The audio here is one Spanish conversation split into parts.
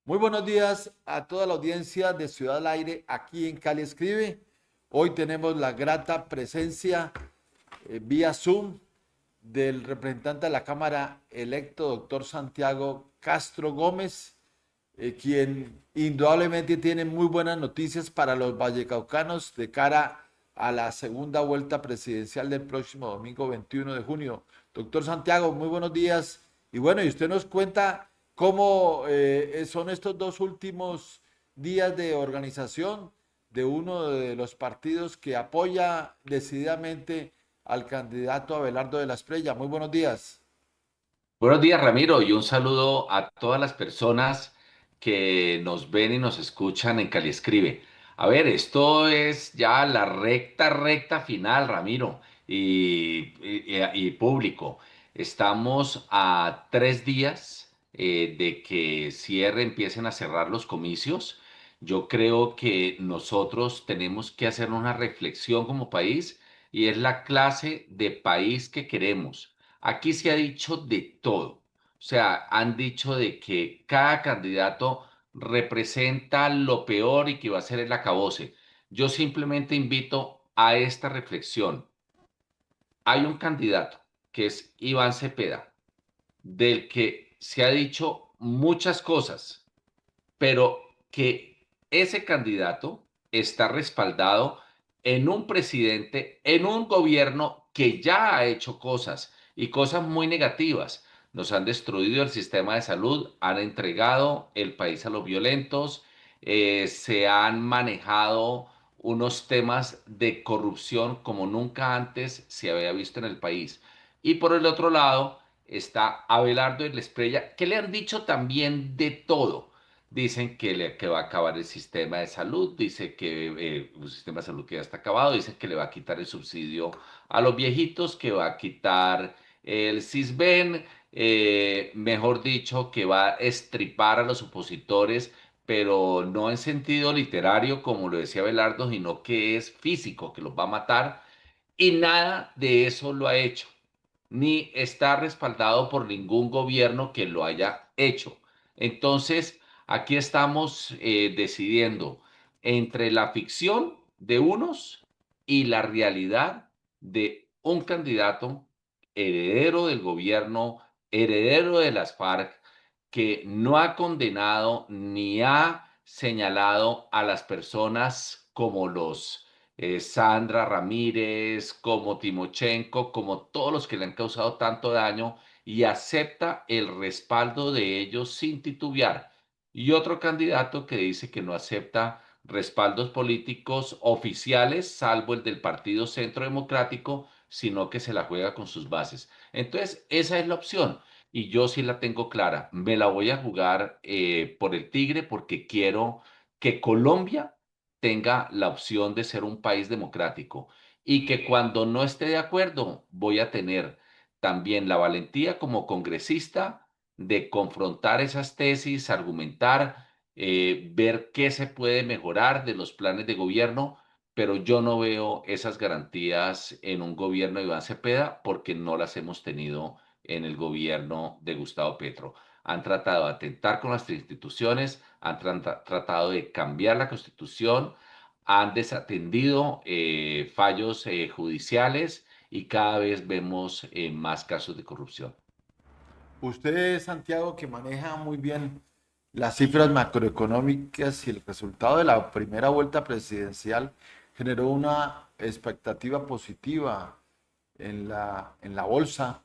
Muy buenos días a toda la audiencia de Ciudad al Aire aquí en Cali Escribe. Hoy tenemos la grata presencia vía Zoom del representante de la Cámara electo, doctor Santiago Castro Gómez, quien indudablemente tiene muy buenas noticias para los vallecaucanos de cara a la segunda vuelta presidencial del próximo domingo 21 de junio. Doctor Santiago, muy buenos días. Y bueno, y usted nos cuenta cómo son estos dos últimos días de organización de uno de los partidos que apoya decididamente al candidato Abelardo de la Espriella. Muy buenos días. Buenos días, Ramiro, y un saludo a todas las personas que nos ven y nos escuchan en Cali Escribe. A ver, esto es ya la recta final, Ramiro, y público. Estamos a 3 días de que empiecen a cerrar los comicios. Yo creo que nosotros tenemos que hacer una reflexión como país y es la clase de país que queremos. Aquí se ha dicho de todo. O sea, han dicho de que cada candidato representa lo peor y que va a ser el acabose. Yo simplemente invito a esta reflexión. Hay un candidato que es Iván Cepeda, del que se ha dicho muchas cosas, pero que ese candidato está respaldado en un presidente, en un gobierno que ya ha hecho cosas y cosas muy negativas. Nos han destruido el sistema de salud, han entregado el país a los violentos, se han manejado unos temas de corrupción como nunca antes se había visto en el país. Y por el otro lado está Abelardo de la Espriella, que le han dicho también de todo. Dicen que va a acabar el sistema de salud, dice que un sistema de salud que ya está acabado, dicen que le va a quitar el subsidio a los viejitos, que va a quitar el Sisbén, mejor dicho, que va a estripar a los opositores, pero no en sentido literario, como lo decía Belardo, sino que es físico, que los va a matar, y nada de eso lo ha hecho, ni está respaldado por ningún gobierno que lo haya hecho. Entonces, aquí estamos decidiendo entre la ficción de unos y la realidad de un candidato heredero del gobierno, heredero de las FARC, que no ha condenado ni ha señalado a las personas como los Sandra Ramírez, como Timochenko, como todos los que le han causado tanto daño y acepta el respaldo de ellos sin titubear. Y otro candidato que dice que no acepta respaldos políticos oficiales, salvo el del Partido Centro Democrático, sino que se la juega con sus bases. Entonces, esa es la opción. Y yo sí la tengo clara. Me la voy a jugar por el Tigre porque quiero que Colombia tenga la opción de ser un país democrático y que cuando no esté de acuerdo voy a tener también la valentía como congresista de confrontar esas tesis, argumentar, ver qué se puede mejorar de los planes de gobierno, pero yo no veo esas garantías en un gobierno de Iván Cepeda porque no las hemos tenido en el gobierno de Gustavo Petro. Han tratado de atentar con las instituciones, han tratado de cambiar la constitución, han desatendido fallos judiciales y cada vez vemos más casos de corrupción. Usted, Santiago, que maneja muy bien las cifras macroeconómicas y el resultado de la primera vuelta presidencial generó una expectativa positiva en la bolsa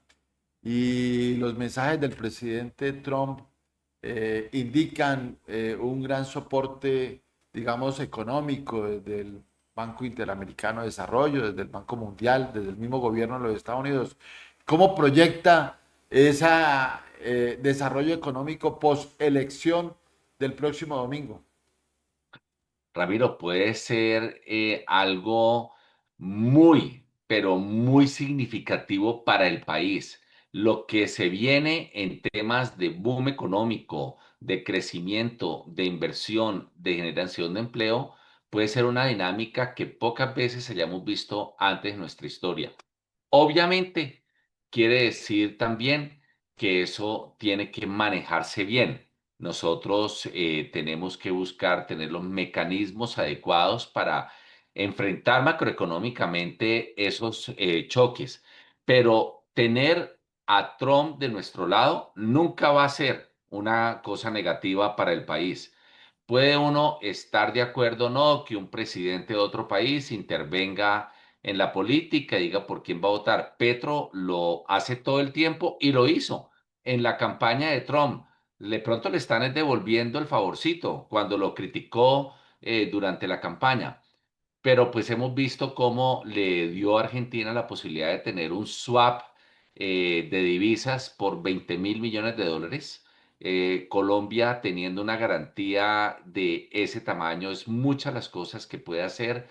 y los mensajes del presidente Trump indican un gran soporte, digamos, económico desde el Banco Interamericano de Desarrollo, desde el Banco Mundial, desde el mismo gobierno de los Estados Unidos. ¿Cómo proyecta ese desarrollo económico post elección del próximo domingo? Ramiro, puede ser algo muy, pero muy significativo para el país. Lo que se viene en temas de boom económico, de crecimiento, de inversión, de generación de empleo, puede ser una dinámica que pocas veces hayamos visto antes en nuestra historia. Obviamente, quiere decir también que eso tiene que manejarse bien. nosotros tenemos que buscar tener los mecanismos adecuados para enfrentar macroeconómicamente esos choques. Pero tener a Trump de nuestro lado nunca va a ser una cosa negativa para el país. Puede uno estar de acuerdo o no que un presidente de otro país intervenga en la política y diga por quién va a votar. Petro lo hace todo el tiempo y lo hizo en la campaña de Trump. De pronto le están devolviendo el favorcito cuando lo criticó durante la campaña, pero pues hemos visto cómo le dio a Argentina la posibilidad de tener un swap de divisas por 20.000 millones de dólares. Colombia teniendo una garantía de ese tamaño, es muchas las cosas que puede hacer.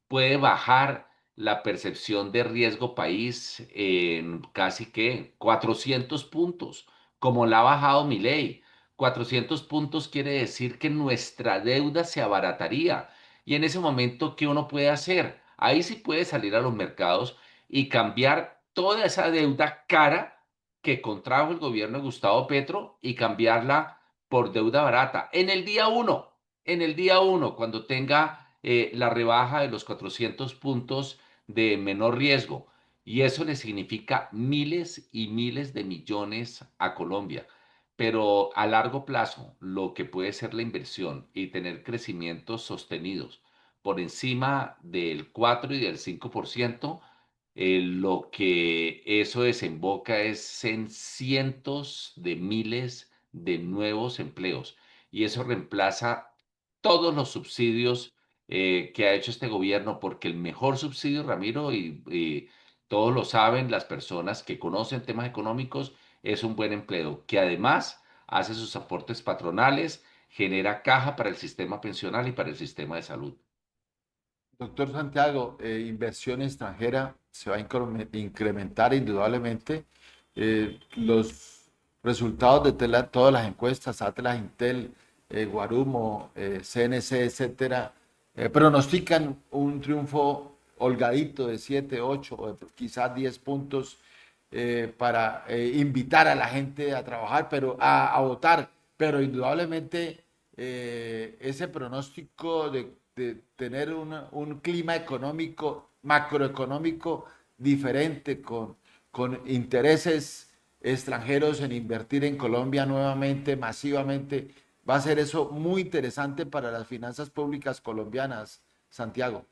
Puede bajar la percepción de riesgo país en casi que 400 puntos, como la ha bajado Milei. 400 puntos quiere decir que nuestra deuda se abarataría. Y en ese momento, ¿qué uno puede hacer? Ahí sí puede salir a los mercados y cambiar toda esa deuda cara que contrajo el gobierno de Gustavo Petro y cambiarla por deuda barata. En el día uno, cuando tenga la rebaja de los 400 puntos de menor riesgo. Y eso le significa miles y miles de millones a Colombia. Pero a largo plazo, lo que puede ser la inversión y tener crecimientos sostenidos por encima del 4 y del 5%, lo que eso desemboca es en cientos de miles de nuevos empleos. Y eso reemplaza todos los subsidios que ha hecho este gobierno, porque el mejor subsidio, Ramiro, y todos lo saben las personas que conocen temas económicos, es un buen empleo, que además hace sus aportes patronales, genera caja para el sistema pensional y para el sistema de salud. Doctor Santiago, inversión extranjera se va a incrementar indudablemente. Los resultados de todas las encuestas, Atlas, Intel, Guarumo, CNC, etcétera, pronostican un triunfo holgadito de 7, 8 o quizás 10 puntos para invitar a la gente a trabajar, pero a votar. Pero indudablemente ese pronóstico de tener un clima económico, macroeconómico diferente, con intereses extranjeros en invertir en Colombia nuevamente, masivamente, va a ser eso muy interesante para las finanzas públicas colombianas, Santiago.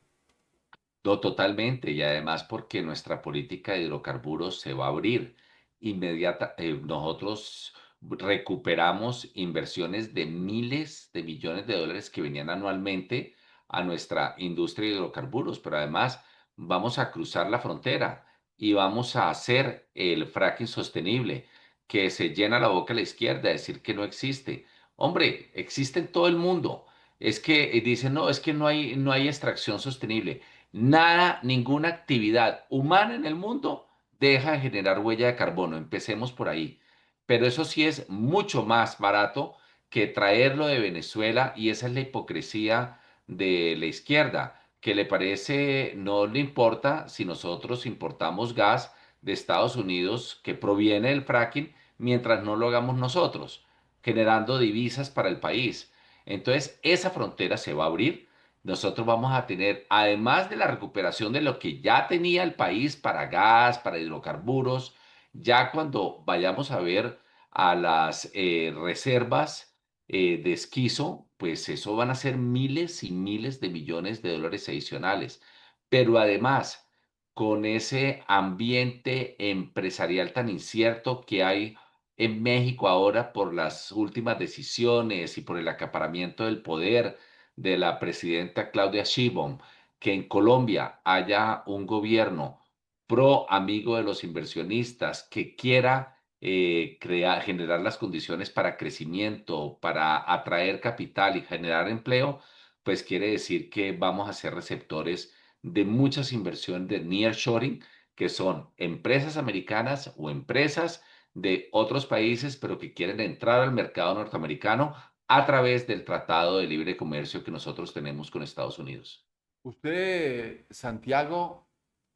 No, totalmente, y además porque nuestra política de hidrocarburos se va a abrir inmediata. Nosotros recuperamos inversiones de miles de millones de dólares que venían anualmente a nuestra industria de hidrocarburos, pero además vamos a cruzar la frontera y vamos a hacer el fracking sostenible, que se llena la boca a la izquierda, decir que no existe. Hombre, existe en todo el mundo. Es que dicen, no, es que no hay extracción sostenible. Nada, ninguna actividad humana en el mundo deja de generar huella de carbono. Empecemos por ahí. Pero eso sí es mucho más barato que traerlo de Venezuela, y esa es la hipocresía de la izquierda, que le parece, no le importa si nosotros importamos gas de Estados Unidos que proviene del fracking mientras no lo hagamos nosotros, generando divisas para el país. Entonces, esa frontera se va a abrir. Nosotros vamos a tener, además de la recuperación de lo que ya tenía el país para gas, para hidrocarburos, ya cuando vayamos a ver a las reservas de esquizo, pues eso van a ser miles y miles de millones de dólares adicionales. Pero además, con ese ambiente empresarial tan incierto que hay en México ahora por las últimas decisiones y por el acaparamiento del poder de la presidenta Claudia Sheinbaum, que en Colombia haya un gobierno pro amigo de los inversionistas que quiera generar las condiciones para crecimiento, para atraer capital y generar empleo, pues quiere decir que vamos a ser receptores de muchas inversiones de nearshoring, que son empresas americanas o empresas de otros países, pero que quieren entrar al mercado norteamericano a través del Tratado de Libre Comercio que nosotros tenemos con Estados Unidos. Usted, Santiago,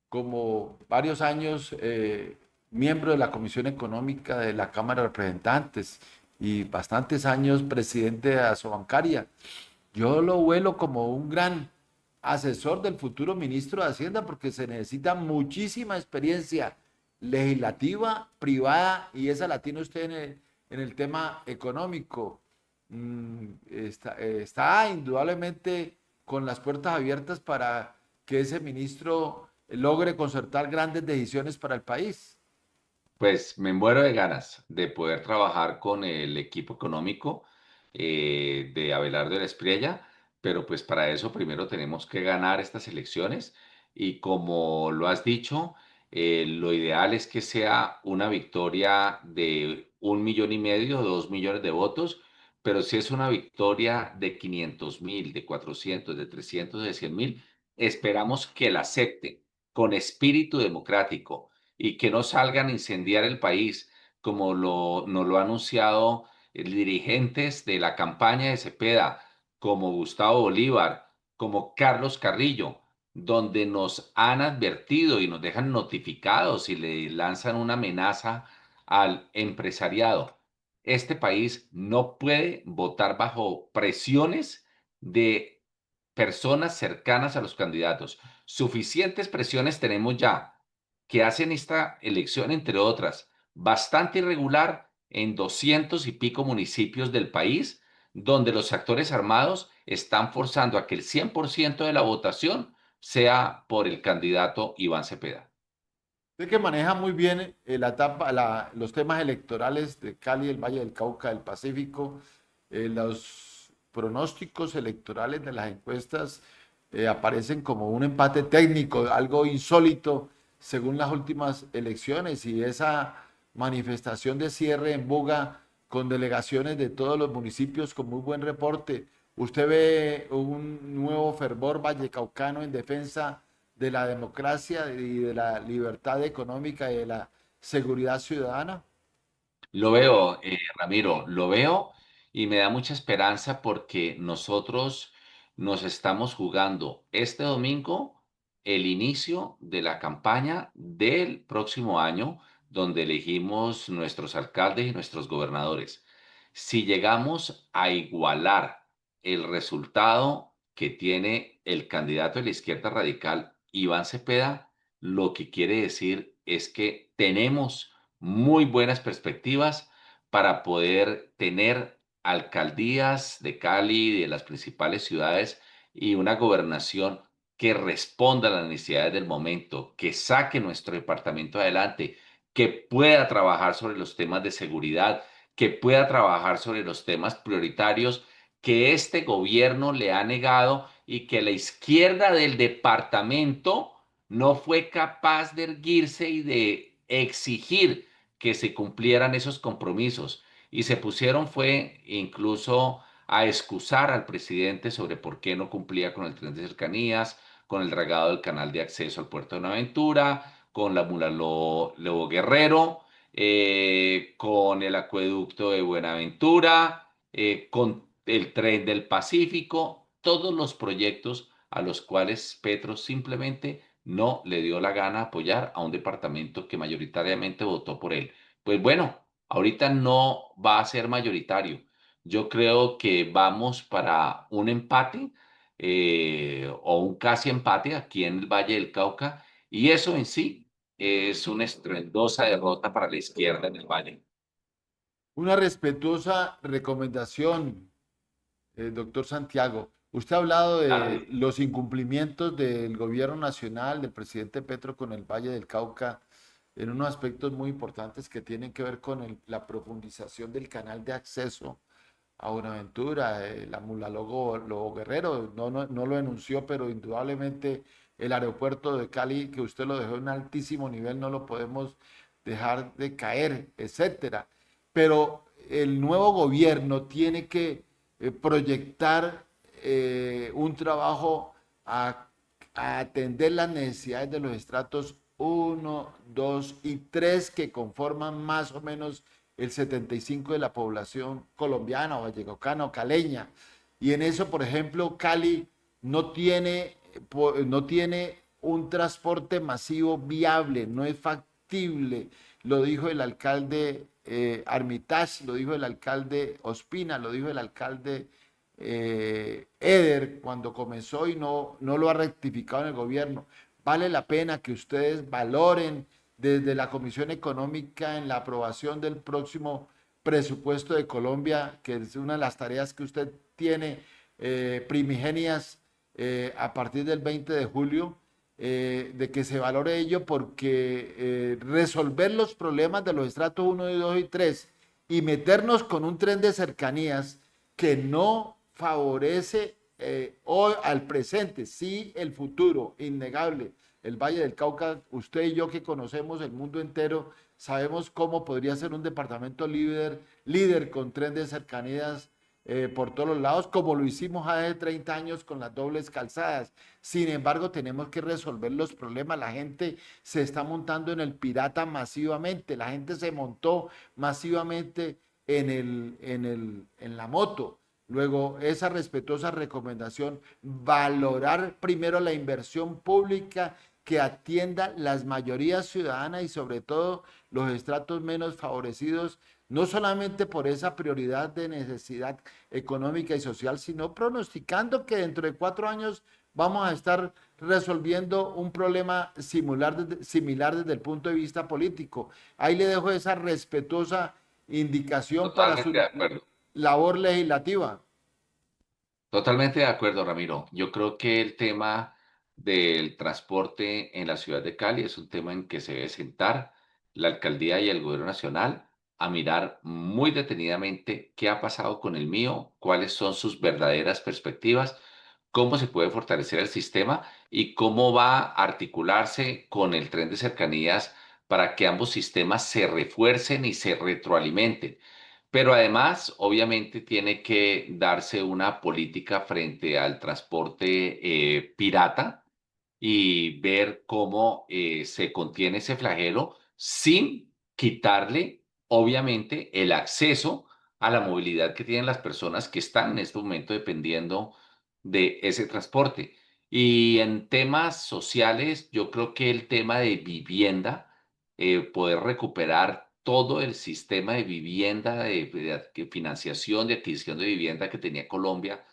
como varios años miembro de la Comisión Económica de la Cámara de Representantes y bastantes años presidente de Asobancaria. Yo lo vuelo como un gran asesor del futuro ministro de Hacienda porque se necesita muchísima experiencia legislativa, privada, y esa la tiene usted en el tema económico. Está indudablemente con las puertas abiertas para que ese ministro logre concertar grandes decisiones para el país. Pues me muero de ganas de poder trabajar con el equipo económico de Abelardo de la Espriella, pero pues para eso primero tenemos que ganar estas elecciones y como lo has dicho, lo ideal es que sea una victoria de 1,5 millones, 2 millones de votos, pero si es una victoria de 500.000, de 400, de 300, de 100.000, esperamos que la acepte con espíritu democrático y que no salgan a incendiar el país, como nos lo han anunciado dirigentes de la campaña de Cepeda, como Gustavo Bolívar, como Carlos Carrillo, donde nos han advertido y nos dejan notificados y le lanzan una amenaza al empresariado. Este país no puede votar bajo presiones de personas cercanas a los candidatos. Suficientes presiones tenemos ya que hacen esta elección, entre otras, bastante irregular en 200 y pico municipios del país, donde los actores armados están forzando a que el 100% de la votación sea por el candidato Iván Cepeda. Usted que maneja muy bien los temas electorales de Cali, el Valle del Cauca, del Pacífico, los pronósticos electorales de las encuestas aparecen como un empate técnico, algo insólito según las últimas elecciones y esa manifestación de cierre en Buga con delegaciones de todos los municipios con muy buen reporte. ¿Usted ve un nuevo fervor vallecaucano en defensa de la democracia y de la libertad económica y de la seguridad ciudadana? Lo veo, Ramiro, lo veo y me da mucha esperanza porque nosotros nos estamos jugando este domingo el inicio de la campaña del próximo año, donde elegimos nuestros alcaldes y nuestros gobernadores. Si llegamos a igualar el resultado que tiene el candidato de la izquierda radical, Iván Cepeda, lo que quiere decir es que tenemos muy buenas perspectivas para poder tener alcaldías de Cali, y de las principales ciudades y una gobernación que responda a las necesidades del momento, que saque nuestro departamento adelante, que pueda trabajar sobre los temas de seguridad, que pueda trabajar sobre los temas prioritarios que este gobierno le ha negado y que la izquierda del departamento no fue capaz de erguirse y de exigir que se cumplieran esos compromisos. Y se pusieron fue incluso a excusar al presidente sobre por qué no cumplía con el tren de cercanías, con el regado del canal de acceso al puerto de Buenaventura, con la mula Lobo Guerrero, con el acueducto de Buenaventura, con el tren del Pacífico, todos los proyectos a los cuales Petro simplemente no le dio la gana apoyar a un departamento que mayoritariamente votó por él. Pues bueno, ahorita no va a ser mayoritario. Yo creo que vamos para un empate o un casi empate aquí en el Valle del Cauca y eso en sí es una estruendosa derrota para la izquierda en el Valle. Una respetuosa recomendación, doctor Santiago. Usted ha hablado Claro. de los incumplimientos del gobierno nacional, del presidente Petro con el Valle del Cauca, en unos aspectos muy importantes que tienen que ver con la profundización del canal de acceso a Buenaventura, la Mula Lobo Guerrero, no lo enunció, pero indudablemente el aeropuerto de Cali, que usted lo dejó en altísimo nivel, no lo podemos dejar de caer, etcétera. Pero el nuevo gobierno tiene que proyectar un trabajo a atender las necesidades de los estratos uno, 2 y 3 que conforman más o menos el 75 de la población colombiana o vallecaucana o caleña. Y en eso, por ejemplo, Cali no tiene un transporte masivo viable, no es factible. Lo dijo el alcalde Armitage, lo dijo el alcalde Ospina, lo dijo el alcalde Eder cuando comenzó y no lo ha rectificado en el gobierno. Vale la pena que ustedes valoren desde la Comisión Económica en la aprobación del próximo presupuesto de Colombia, que es una de las tareas que usted tiene primigenias a partir del 20 de julio, de que se valore ello porque resolver los problemas de los estratos 1, 2 y 3 y meternos con un tren de cercanías que no favorece hoy al presente, sí el futuro, innegable. El Valle del Cauca, usted y yo que conocemos el mundo entero, sabemos cómo podría ser un departamento líder con tren de cercanías por todos los lados, como lo hicimos hace 30 años con las dobles calzadas. Sin embargo, tenemos que resolver los problemas. La gente se está montando en el pirata masivamente, la gente se montó masivamente en la moto. Luego, esa respetuosa recomendación, valorar primero la inversión pública que atienda las mayorías ciudadanas y sobre todo los estratos menos favorecidos, no solamente por esa prioridad de necesidad económica y social, sino pronosticando que dentro de 4 años vamos a estar resolviendo un problema similar desde el punto de vista político. Ahí le dejo esa respetuosa indicación para Totalmente de su acuerdo. labor legislativa. Totalmente de acuerdo, Ramiro. Yo creo que el tema del transporte en la ciudad de Cali es un tema en que se debe sentar la alcaldía y el gobierno nacional a mirar muy detenidamente qué ha pasado con el mío, cuáles son sus verdaderas perspectivas, cómo se puede fortalecer el sistema y cómo va a articularse con el tren de cercanías para que ambos sistemas se refuercen y se retroalimenten. Pero además, obviamente, tiene que darse una política frente al transporte pirata y ver cómo se contiene ese flagelo sin quitarle, obviamente, el acceso a la movilidad que tienen las personas que están en este momento dependiendo de ese transporte. Y en temas sociales, yo creo que el tema de vivienda, poder recuperar todo el sistema de vivienda, de financiación, de adquisición de vivienda que tenía Colombia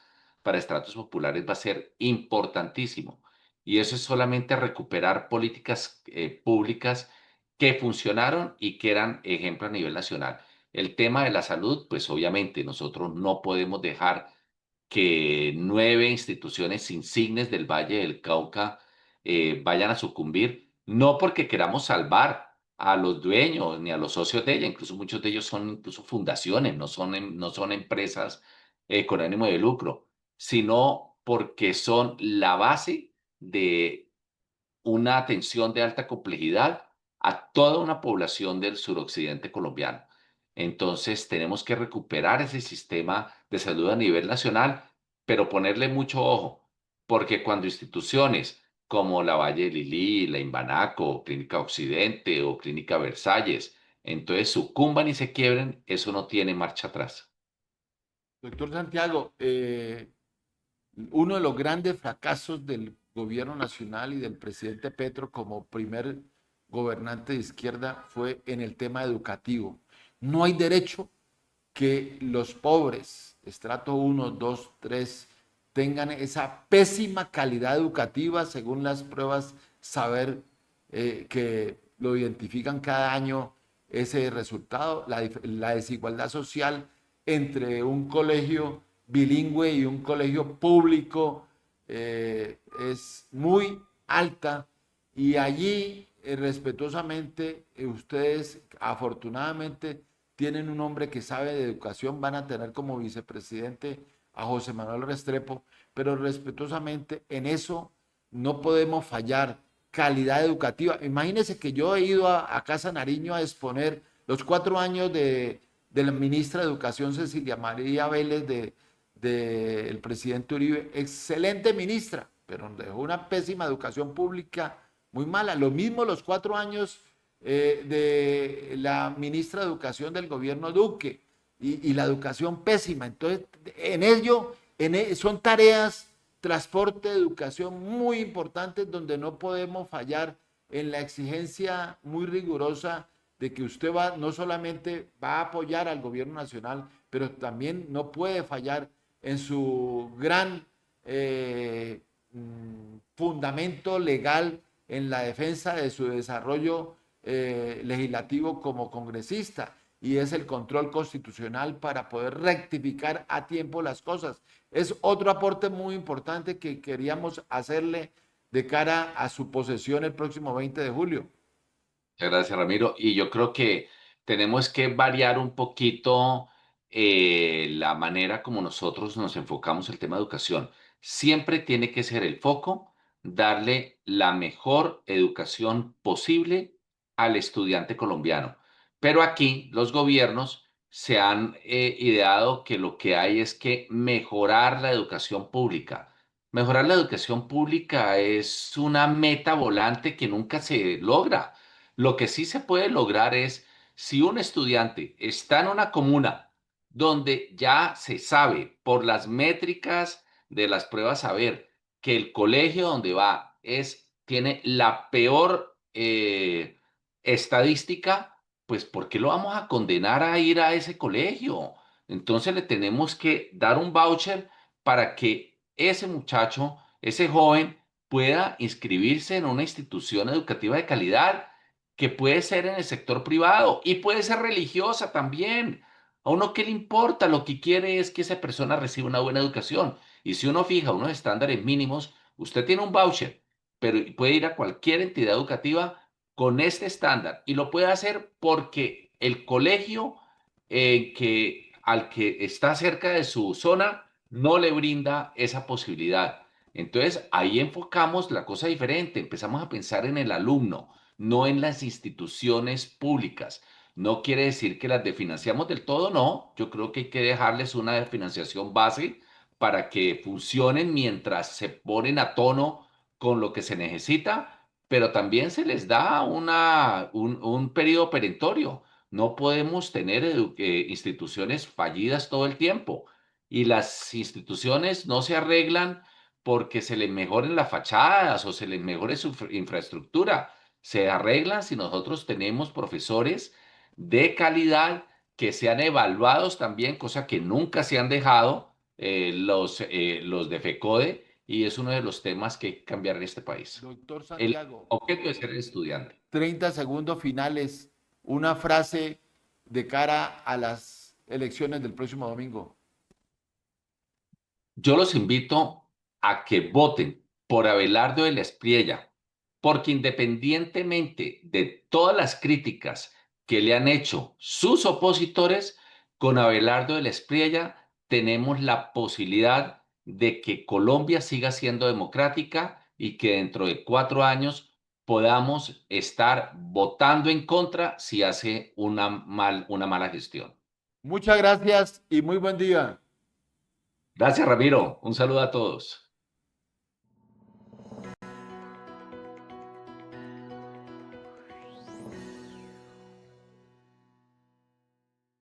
para estratos populares va a ser importantísimo. Y eso es solamente recuperar políticas públicas que funcionaron y que eran ejemplo a nivel nacional. El tema de la salud, pues obviamente nosotros no podemos dejar que 9 instituciones insignes del Valle del Cauca vayan a sucumbir, no porque queramos salvar a los dueños ni a los socios de ella, incluso muchos de ellos son incluso fundaciones, no son empresas con ánimo de lucro, sino porque son la base de una atención de alta complejidad a toda una población del suroccidente colombiano. Entonces, tenemos que recuperar ese sistema de salud a nivel nacional, pero ponerle mucho ojo, porque cuando instituciones como la Valle de Lilí, la Imbanaco, Clínica Occidente o Clínica Versalles, entonces sucumban y se quiebren, eso no tiene marcha atrás. Doctor Santiago, uno de los grandes fracasos del gobierno nacional y del presidente Petro como primer gobernante de izquierda fue en el tema educativo. No hay derecho que los pobres, estrato 1, 2, 3, tengan esa pésima calidad educativa según las pruebas saber que lo identifican cada año ese resultado, la desigualdad social entre un colegio bilingüe y un colegio público es muy alta y allí respetuosamente ustedes afortunadamente tienen un hombre que sabe de educación, van a tener como vicepresidente a José Manuel Restrepo, pero respetuosamente en eso no podemos fallar. Calidad educativa. Imagínense que yo he ido a Casa Nariño a exponer los 4 años de la ministra de Educación Cecilia María Vélez del presidente Uribe. Excelente ministra, pero dejó una pésima educación pública muy mala. Lo mismo los 4 años de la ministra de Educación del gobierno Duque y la educación pésima. Entonces, en ello, son tareas, transporte, educación muy importantes donde no podemos fallar en la exigencia muy rigurosa de que usted va, no solamente va a apoyar al gobierno nacional, pero también no puede fallar en su gran fundamento legal en la defensa de su desarrollo legislativo como congresista, y es el control constitucional para poder rectificar a tiempo las cosas. Es otro aporte muy importante que queríamos hacerle de cara a su posesión el próximo 20 de julio. Muchas gracias, Ramiro. Y yo creo que tenemos que variar un poquito la manera como nosotros nos enfocamos el tema de educación. Siempre tiene que ser el foco darle la mejor educación posible al estudiante colombiano. Pero aquí los gobiernos se han ideado que lo que hay es que mejorar la educación pública. Mejorar la educación pública es una meta volante que nunca se logra. Lo que sí se puede lograr es, si un estudiante está en una comuna donde ya se sabe por las métricas de las pruebas saber que el colegio donde va tiene la peor estadística, pues ¿por qué lo vamos a condenar a ir a ese colegio? Entonces le tenemos que dar un voucher para que ese muchacho, ese joven, pueda inscribirse en una institución educativa de calidad que puede ser en el sector privado y puede ser religiosa también. A uno qué le importa, lo que quiere es que esa persona reciba una buena educación. Y si uno fija unos estándares mínimos, usted tiene un voucher, pero puede ir a cualquier entidad educativa con este estándar y lo puede hacer porque el colegio al que está cerca de su zona no le brinda esa posibilidad. Entonces ahí enfocamos la cosa diferente, empezamos a pensar en el alumno, no en las instituciones públicas. No quiere decir que las desfinanciamos del todo, no. Yo creo que hay que dejarles una financiación base para que funcionen mientras se ponen a tono con lo que se necesita, pero también se les da un periodo perentorio. No podemos tener instituciones fallidas todo el tiempo y las instituciones no se arreglan porque se les mejoren las fachadas o se les mejore su infraestructura. Se arreglan si nosotros tenemos profesores de calidad que sean evaluados también, cosa que nunca se han dejado los de FECODE, y es uno de los temas que hay que cambiar en este país. Doctor El Santiago, objeto de ser el estudiante. 30 segundos finales, una frase de cara a las elecciones del próximo domingo. Yo los invito a que voten por Abelardo de la Espriella, porque independientemente de todas las críticas que le han hecho sus opositores, con Abelardo de la Espriella tenemos la posibilidad de que Colombia siga siendo democrática y que dentro de 4 años podamos estar votando en contra si hace una mala gestión. Muchas gracias y muy buen día. Gracias, Ramiro. Un saludo a todos.